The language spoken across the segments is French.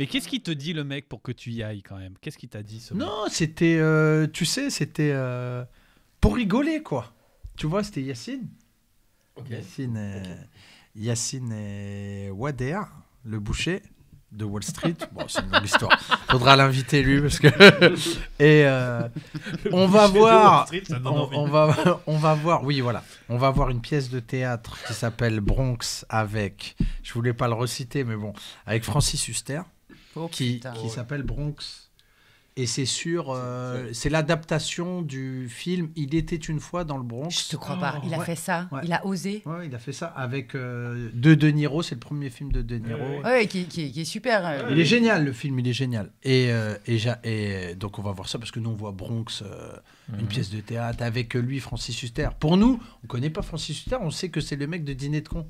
Mais qu'est-ce qu'il te dit le mec pour que tu y ailles quand même? Qu'est-ce qu'il t'a dit ce mec? Non, c'était, tu sais, c'était pour rigoler, quoi. Tu vois, c'était Yacine. Ok. Yacine et Wader, le boucher de Wall Street. Bon, c'est une longue histoire. Faudra l'inviter lui parce que et on va voir. On va voir. Oui, voilà. On va voir une pièce de théâtre qui s'appelle Bronx avec. Je voulais pas le reciter, mais bon, avec Francis Huster qui s'appelle Bronx. Et c'est c'est l'adaptation du film Il était une fois dans le Bronx. Je te crois pas. Il a fait ça. Ouais. Il a osé. Ouais, il a fait ça avec De Niro. C'est le premier film de Niro. Ouais, qui est super. Il est génial, le film, il est génial. Et donc, on va voir ça parce que nous, on voit Bronx, une pièce de théâtre avec lui, Francis Huster. Pour nous, on connaît pas Francis Huster, on sait que c'est le mec de Dîner de con.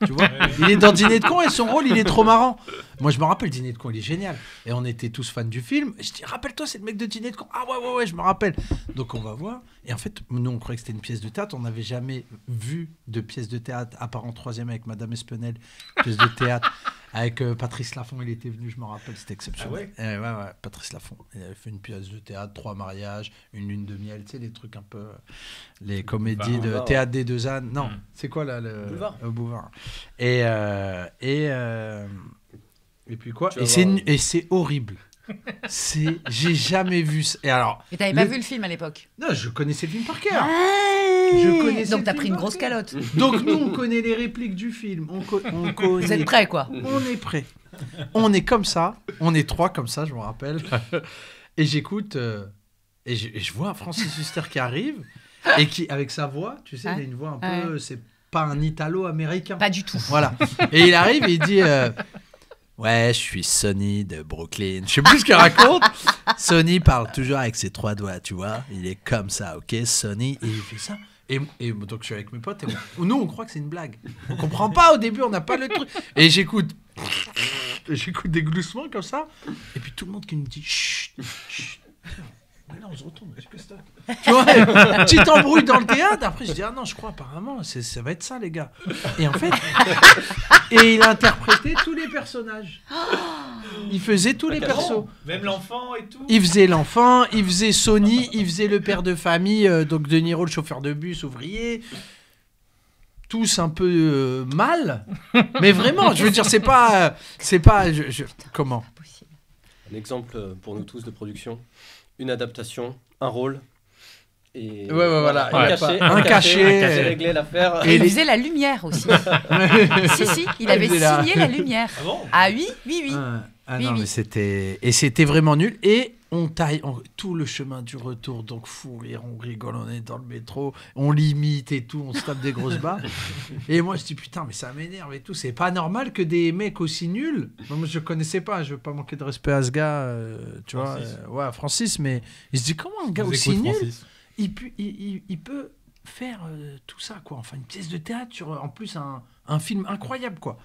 Tu vois, il est dans Dîner de con et son rôle, il est trop marrant. Moi, je me rappelle Dîner de con, il est génial. Et on était tous fans du film. Et je dis, rappelle-toi, c'est le mec de Dîner de con. Ah ouais, je me rappelle. Donc, on va voir. Et en fait, nous, on croyait que c'était une pièce de théâtre. On n'avait jamais vu de pièce de théâtre, à part en troisième avec Madame Espinel, pièce de théâtre. Avec Patrice Laffont, il était venu, je me rappelle, c'était exceptionnel. Ah ouais ouais, Patrice Laffont. Il avait fait une pièce de théâtre, 3 mariages, une lune de miel, tu sais, les trucs un peu. Les comédies de théâtre des Deux Ânes. Non, c'est quoi là le Bouvard. Et puis quoi et c'est horrible. J'ai jamais vu ça. Et t'avais pas vu le film à l'époque? Non, je connaissais le film par cœur. Donc t'as pris une grosse calotte. Donc nous, on connaît les répliques du film. On connaît. Vous êtes prêts, quoi? On est prêts. On est comme ça. On est 3 comme ça, je me rappelle. Et j'écoute. Et je vois Francis Huster qui arrive. Et qui, avec sa voix, tu sais, il a une voix un peu. C'est pas un italo-américain. Pas du tout. Voilà. Et il arrive et il dit. Ouais, je suis Sonny de Brooklyn. Je sais plus ce qu'il raconte. Sonny parle toujours avec ses 3 doigts, tu vois. Il est comme ça, ok, Sonny. Et il fait ça. Et donc, je suis avec mes potes. Et nous, on croit que c'est une blague. On comprend pas au début, on n'a pas le truc. Et j'écoute des gloussements comme ça. Et puis tout le monde qui me dit chut, chut. Mais là, on se retourne. Qu'est-ce que c'est? Tu vois, petite embrouille dans le théâtre. Après, je dis, ah non, je crois, apparemment, ça va être ça, les gars. Et en fait, il interprétait tous les personnages. Il faisait tous les persos. Même l'enfant et tout. Il faisait l'enfant, il faisait Sonny, il faisait le père de famille, donc De Niro, le chauffeur de bus, ouvrier. Tous un peu mal. Mais vraiment, je veux dire, c'est pas comment? Un exemple pour nous tous de production. Une adaptation, un rôle, et voilà. Un cachet, régler l'affaire. Et il faisait la lumière aussi. si, il avait signé la lumière. Ah bon? Ah oui. Non, mais c'était vraiment nul. Et on taille tout le chemin du retour, donc fou rire, on rigole, on est dans le métro, on l'imite et tout, on se tape des grosses barres. Et moi je dis putain, mais ça m'énerve et tout, c'est pas normal que des mecs aussi nuls. Moi je connaissais pas, je veux pas manquer de respect à ce gars, tu Francis. Vois, Francis, mais il se dit comment un gars aussi nul, il peut faire tout ça, quoi. Enfin, une pièce de théâtre sur en plus un film incroyable, quoi.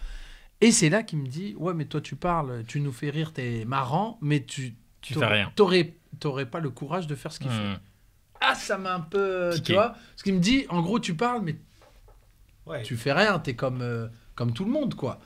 Et c'est là qu'il me dit ouais, mais toi tu parles, tu nous fais rire, t'es marrant, mais tu fais rien. T'aurais pas le courage de faire ce qu'il fait. Ah, ça m'a un peu... Piqué. Tu vois, ce qu'il me dit, en gros, tu parles, mais tu fais rien, t'es comme tout le monde, quoi.